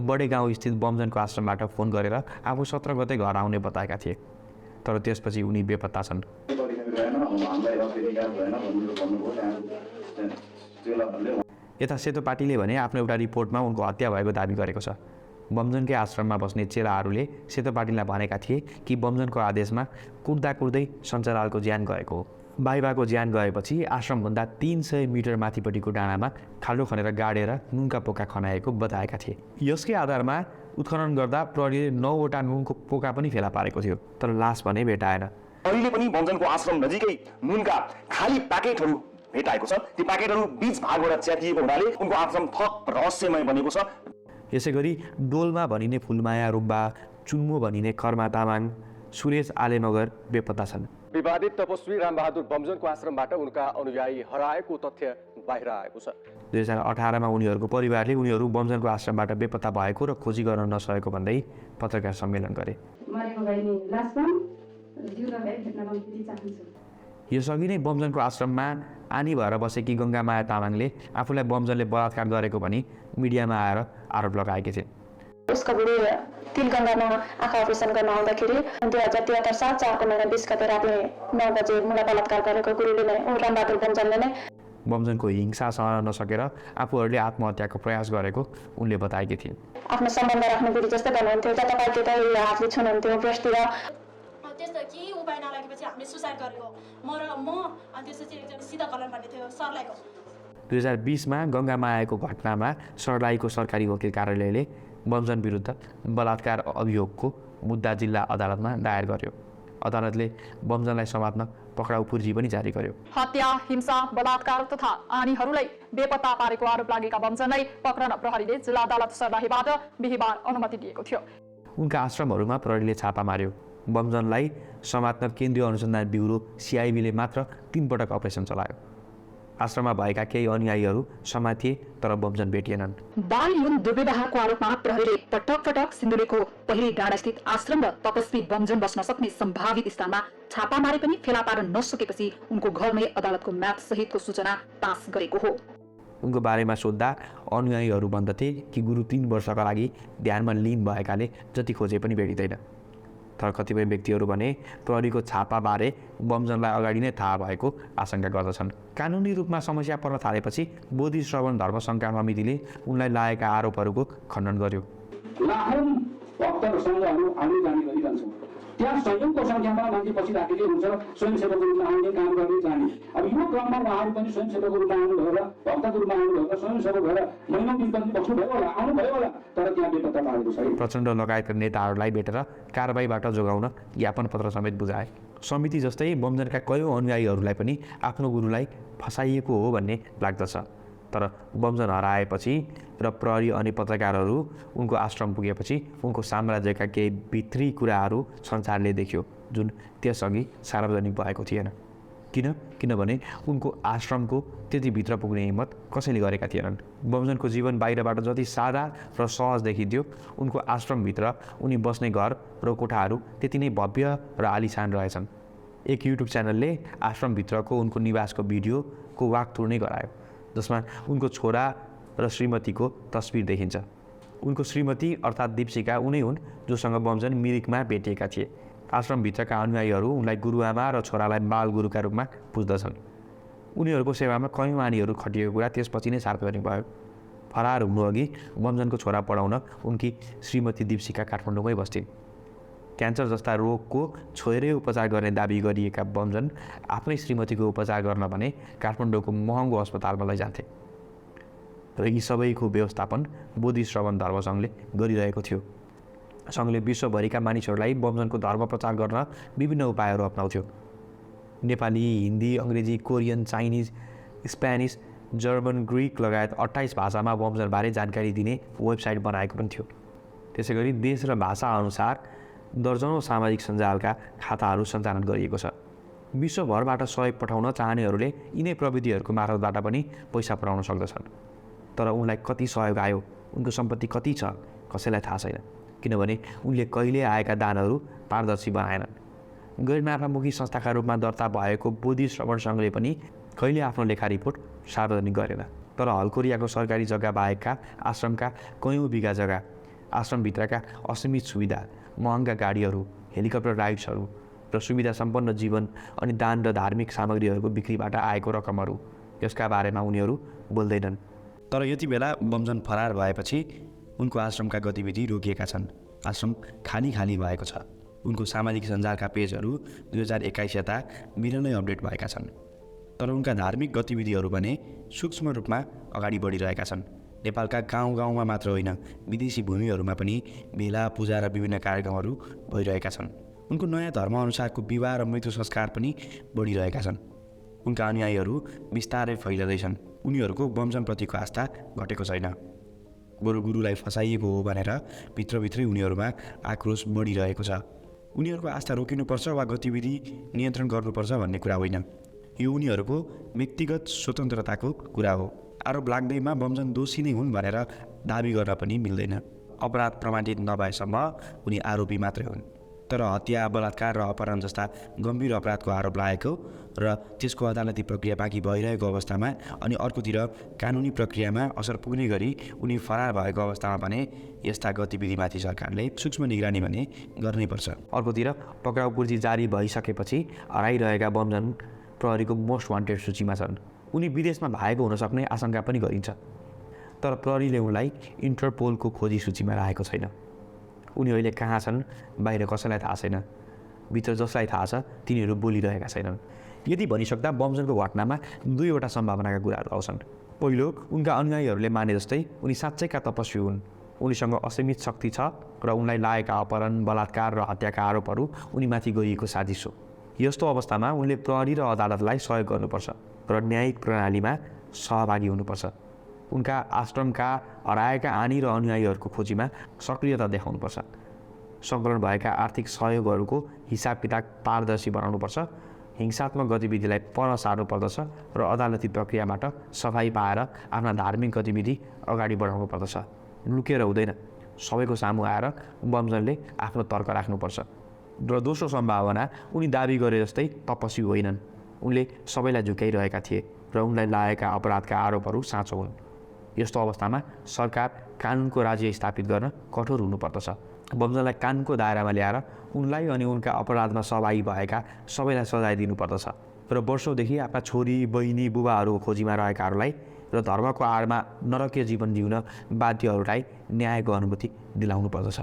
बडे गाउँ स्थित बमजनको आश्रमबाट फोन गरेर आफू 17 गते घर आउने बताएका थिए, तर त्यसपछि उनी बेपत्ता छन्। यता सेतो पार्टीले भने आफ्नो एउटा रिपोर्टमा उनको हत्या भएको दाबी गरेको छ। बमजनकै आश्रममा बस्ने चेलाहरूले सेतो पार्टीलाई भनेका थिए कि बमजनको आदेशमा कुर्दै सञ्चलालको ज्यान गएको हो। बाइबाको ज्यान गएपछि आश्रमभन्दा 300 मिटर माथिपट्टिको डाँडामा खाल्डो खनेर गाडेर नुनका पोका खनाएको बताएका थिए। यसकै आधारमा उत्खनन गर्दा प्रहरीले 9वटा नुनको पोका पनि फेला पारेको थियो, तर लास भने भेटाएन। अहिले पनि बमजनको आश्रम नजिकै नुनका खाली प्याकेटहरू भेटाएको छ। ती प्याकेटहरू बीच भागबाट च्यातिएको हुनाले उनको आश्रम थप रहस्यमय बनेको छ। यसैगरी डोलमा भनिने फुलमाया रुम्बा, चुन्मो भनिने कर्मा तामाङ, सुरेश आले मगर बेपत्ता छन्। विवादित तपस्वी रामबहादुर बमजनको आश्रमबाट उनका अनुयायी हराएको तथ्य बाहिर आएको छ। 2018 मा उनीहरूको परिवारले उनीहरू बमजनको आश्रमबाट बेपत्ता भएको र खोजी गर्न नसकेको भन्दै पत्रकार सम्मेलन गरे। यसअघि नै बमजनको आश्रममा आनी भएर बसेकी गङ्गामाया तामाङले आफूलाई बमजनले बलात्कार गरेको भनी मिडियामा आएर आरोप लगाएकी थिए। उसको बुढी तिलगङ्गामा आँखा अपरेसन गर्न आउँदाखेरि 2073 साल 4 महिना 20 गते राति 9 बजे मलाई बलात्कार गरेको गुरुले नै रामबहादुर बमजनले नै बमजनको हिंसा सहन नसकेर आफूहरूले आत्महत्याको प्रयास गरेको उनले बताएकी थिए। आफ्नो सम्बन्ध राख्ने बुढी जस्तै गर्नुहुन्थ्यो, जतापाइके त हातले छुनुहुन्थ्यो ब्रेस्टतिर। त्यस्तो केही उपाय नलागेपछि हामीले सुसाइड गरेको म अनि त्यसपछि एकजना सीता कलन भन्ने थियो सरलाईको। 2020 मा गङ्गामायाको घटनामा सरलाईको सरकारी वकिल कार्यालयले बमजन विरुद्ध बलात्कार अभियोगको मुद्दा जिल्ला अदालतमा दायर गर्यो। अदालतले बमजनलाई समात्न पक्राउ पूर्जी पनि जारी गर्यो। हत्या, हिंसा, बलात्कार तथा आनीहरूलाई बेपत्ता पारेको आरोप लागेका बमजनलाई पक्रन प्रहरीले जिल्ला अदालत सर्लाहीबाट बिहीबार अनुमति दिएको थियो। उनका आश्रमहरूमा प्रहरीले छापा मार्यो। बमजनलाई समात्न केन्द्रीय अनुसन्धान ब्युरो CIB ले मात्र 3 पटक अपरेसन चलायो। आश्रममा भएका केही अनुयायीहरू समातिए तर बमजन भेटिएनन्। बाल यौन दुर्व्यवहारको आरोपमा प्रहरीले पटक पटक सिन्धुलीको पहिली डाँडास्थित आश्रम र तपस्वी बमजन बस्न सक्ने सम्भावित स्थानमा छापा मारे पनि फेला पार्न नसकेपछि उनको घरमै अदालतको म्याप सहितको सूचना पास गरेको हो। उनको बारेमा सोद्धा अनुयायीहरू भन्दथे कि गुरु 3 वर्षका लागि ध्यानमा लीन भएकाले जति खोजे पनि भेटिँदैन। तर कतिपय व्यक्तिहरू भने प्रहरीको छापाबारे बमजनलाई अगाडि नै थाहा भएको आशंका गर्दछन्। कानुनी रूपमा समस्या पर्न थालेपछि बोधि श्रवण धर्म सङ्घका समितिले उनलाई लागेका आरोपहरूको खण्डन गर्यो। लाखौं भक्तहरूसँग हामी जाने गरिरहन्छौँ। त्यहाँ संयमको सङ्ख्यामा मान्छे पछि राखेकै हुन्छ, स्वयंसेवकको रूपमा आउने काम गर्ने जाने। अब यो क्रममा उहाँहरू पनि स्वयंसेवकको रूपमा आउनुभयो र भक्तको रूपमा आउनुभयो र स्वयंसेवक भएर महिनौ दिनपछि बस्नुभयो होला, आउनुभयो होला, तर त्यहाँ बेपत्ता पारेको छैन। प्रचण्ड लगायतका नेताहरूलाई भेटेर कारबाहीबाट जोगाउन ज्ञापन पत्र समेत बुझाए। समिति जस्तै बमजनका कयौँ अनुयायीहरूलाई पनि आफ्नो गुरुलाई फसाइएको हो भन्ने लाग्दछ। तर बमजन हराएपछि र प्रहरी अनि पत्रकारहरू उनको आश्रम पुगेपछि उनको साम्राज्यका केही भित्री कुराहरू संसारले देख्यो जुन त्यसअघि सार्वजनिक भएको थिएन। किनभने उनको आश्रमको त्यति भित्र पुग्ने हिम्मत कसैले गरेका थिएनन्। बमजनको जीवन बाहिरबाट जति सादा र सहज देखिन्थ्यो, उनको आश्रमभित्र उनी बस्ने घर र कोठाहरू त्यति नै भव्य र आलिशान रहेछन्। एक YouTube च्यानलले आश्रमभित्रको उनको निवासको भिडियोको वाकथ्रु नै गरायो, जसमा उनको छोरा र श्रीमतीको तस्बिर देखिन्छ। उनको श्रीमती अर्थात् दीपशिका उनै हुन् जोसँग बमजन मिरिकमा भेटिएका थिए। आश्रमभित्रका अनुयायीहरू उनलाई गुरुआमा र छोरालाई बाल गुरुका रूपमा पुज्दछन्। उनीहरूको सेवामा कयौँ मानिसहरू खटिएको कुरा त्यसपछि नै सार्वजनिक भयो। फरार हुनुअघि बमजनको छोरा पढाउन उनकी श्रीमती दीपशिका काठमाडौँमै बस्थिन्। क्यान्सर जस्ता रोगको छोएरै उपचार गर्ने दाबी गरिएका बमजन आफ्नै श्रीमतीको उपचार गर्न भने काठमाडौँको महँगो अस्पतालमा लैजान्थे र यी सबैको व्यवस्थापन बोधि श्रवण धर्म सङ्घले गरिरहेको थियो। सङ्घले विश्वभरिका मानिसहरूलाई बमजनको धर्म प्रचार गर्न विभिन्न उपायहरू अपनाउँथ्यो। Nepali, Hindi, Angreji, Korean, Chinese, Spanish German, Greek लगायत 28 भाषामा बमजनबारे जानकारी दिने वेबसाइट बनाएको पनि थियो। त्यसै गरी देश र भाषा अनुसार दर्जनौँ सामाजिक सञ्जालका खाताहरू सञ्चालन गरिएको छ। विश्वभरबाट सहयोग पठाउन चाहनेहरूले यिनै प्रविधिहरूको मार्फतबाट पनि पैसा पठाउन सक्दछन्। तर उनलाई कति सहयोग आयो, उनको सम्पत्ति कति छ, कसैलाई थाहा छैन, किनभने उनले कहिले आएका दानहरू पारदर्शी बनाएनन्। गैर नाफामुखी संस्थाका रूपमा दर्ता भएको बोधि श्रवण सङ्घले पनि कहिले आफ्नो लेखा रिपोर्ट सार्वजनिक गरेन। तर हलकोरियाको सरकारी जग्गा बाहेकका आश्रमका कयौँ बिघा जग्गा, आश्रमभित्रका असीमित सुविधा, महँगा गाडीहरू, हेलिकप्टर राइड्सहरू र सुविधा सम्पन्न जीवन अनि दान र धार्मिक सामग्रीहरूको बिक्रीबाट आएको रकमहरू, यसका बारेमा उनीहरू बोल्दैनन्। तर यति बेला बमजन फरार भएपछि उनको आश्रमका गतिविधि रोकिएका छन्। आश्रम खाली खाली भएको छ। उनको सामाजिक सञ्जालका पेजहरू 2021 यता बिना नै अपडेट भएका छन्। तर उनका धार्मिक गतिविधिहरू भने सूक्ष्म रूपमा अगाडि बढिरहेका छन्। नेपालका गाउँ गाउँमा मात्र होइन, विदेशी भूमिहरूमा पनि मेला, पूजा र विभिन्न कार्यक्रमहरू भइरहेका छन्। उनको नयाँ धर्मअनुसारको विवाह र मृत्यु संस्कार पनि बढिरहेका छन्। उनका अनुयायीहरू बिस्तारै फैलिँदैछन्। उनीहरूको बमजनप्रतिको आस्था घटेको छैन, बरु गुरुलाई फसाइएको हो भनेर भित्रभित्रै उनीहरूमा आक्रोश बढिरहेको छ। उनीहरूको आस्था रोकिनुपर्छ वा गतिविधि नियन्त्रण गर्नुपर्छ भन्ने कुरा होइन, यो उनीहरूको व्यक्तिगत स्वतन्त्रताको कुरा हो। आरोप लाग्दैमा बमजन दोषी नै हुन् भनेर दाबी गर्न पनि मिल्दैन। अपराध प्रमाणित नभएसम्म उनी आरोपी मात्रै हुन्। तर हत्या, बलात्कार र अपहरण जस्ता गम्भीर अपराधको आरोप लागेको र त्यसको अदालती प्रक्रिया बाँकी भइरहेको अवस्थामा अनि अर्कोतिर कानुनी प्रक्रियामा असर पुग्ने गरी उनी फरार भएको अवस्थामा भने यस्ता गतिविधिमाथि सरकारले सूक्ष्म निगरानी भने गर्नैपर्छ। अर्कोतिर पक्राउ पूर्जी जारी भइसकेपछि हराइरहेका बमजन प्रहरीको मोस्ट वान्टेड सूचीमा छन्। उनी विदेशमा भएको हुन सक्ने आशंका पनि गरिन्छ। तर प्रहरीले उनलाई इन्टरपोलको खोजी सूचीमा राखेको छैन। उनी अहिले कहाँ छन् बाहिर कसैलाई थाहा छैन। भित्र जसलाई थाहा छ तिनीहरू बोलिरहेका छैनन्। यदि भनिसक्दा बमजनको घटनामा दुईवटा सम्भावनाका कुराहरू आउँछन्। पहिलो, उनका अनुयायीहरूले माने जस्तै उनी साँच्चैका तपस्वी हुन्। उनीसँग असीमित शक्ति छ र उनलाई लागेका अपहरण, बलात्कार र हत्याका आरोपहरू उनीमाथि गरिएको साजिस हो। यस्तो अवस्थामा उनले प्रहरी र अदालतलाई सहयोग गर्नुपर्छ र न्यायिक प्रणालीमा सहभागी हुनुपर्छ। उनका आश्रमका हराएका आनी र अनुयायीहरूको खोजीमा सक्रियता देखाउनुपर्छ। सङ्कलन भएका आर्थिक सहयोगहरूको हिसाब किताब पारदर्शी बनाउनुपर्छ। हिंसात्मक गतिविधिलाई पर सार्नु पर्दछ र अदालती प्रक्रियाबाट सफाई पाएर आफ्ना धार्मिक गतिविधि अगाडि बढाउनु पर्दछ। लुकेर हुँदैन, सबैको सामु आएर बमजनले आफ्नो तर्क राख्नुपर्छ। र दोस्रो सम्भावना, उनी दाबी गरे जस्तै तपस्वी होइनन्। उनले सबैलाई झुक्याइरहेका थिए र उनलाई लागेका अपराधका आरोपहरू साँचो हुन्। यस्तो अवस्थामा सरकार कानुनको राज्य स्थापित गर्न कठोर हुनुपर्दछ। बमजनलाई कानुनको दायरामा ल्याएर उनलाई अनि उनका अपराधमा सहभागी भएका सबैलाई सजाय दिनुपर्दछ र वर्षौँदेखि आफ्ना छोरी, बहिनी, बुबाहरूको खोजीमा रहेकाहरूलाई र धर्मको आडमा नरकीय जीवन जिउन बाध्यहरूलाई न्यायको अनुभूति दिलाउनु पर्दछ।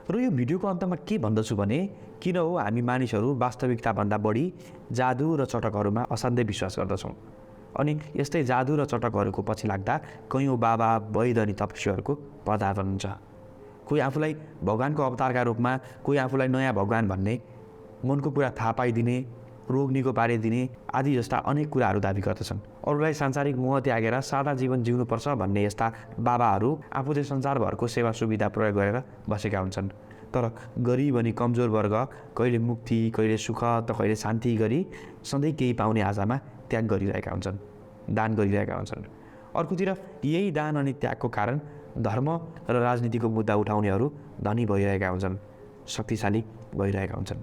र यो भिडियोको अन्तमा के भन्दछु भने, किन हो हामी मानिसहरू वास्तविकताभन्दा बढी जादु र चटकहरूमा असाध्यै विश्वास गर्दछौँ। अनि यस्तै जादु र चटकहरूको पछि लाग्दा कयौँ बाबा, वैद अनि तपस्वीहरूको पदार्पण हुन्छ। कोही आफूलाई भगवानको अवतारका रूपमा, कोही आफूलाई नयाँ भगवान भन्ने, मनको कुरा थाहा पाइदिने, रोग निको पारिदिने आदि जस्ता अनेक कुराहरू दाबी गर्दछन्। अरूलाई सांसारिक मोह त्यागेर सादा जीवन जिउनुपर्छ भन्ने यस्ता बाबाहरू आफूले संसारभरको सेवा सुविधा प्रयोग गरेर बसेका हुन्छन्। तर गरिब अनि कमजोर वर्ग कहिले मुक्ति, कहिले सुख त कहिले शान्ति गरी सधैँ केही पाउने आशामा त्याग गरिरहेका हुन्छन्, दान गरिरहेका हुन्छन्। अर्कोतिर यही दान अनि त्यागको कारण धर्म र राजनीतिको मुद्दा उठाउनेहरू धनी भइरहेका हुन्छन्, शक्तिशाली भइरहेका हुन्छन्।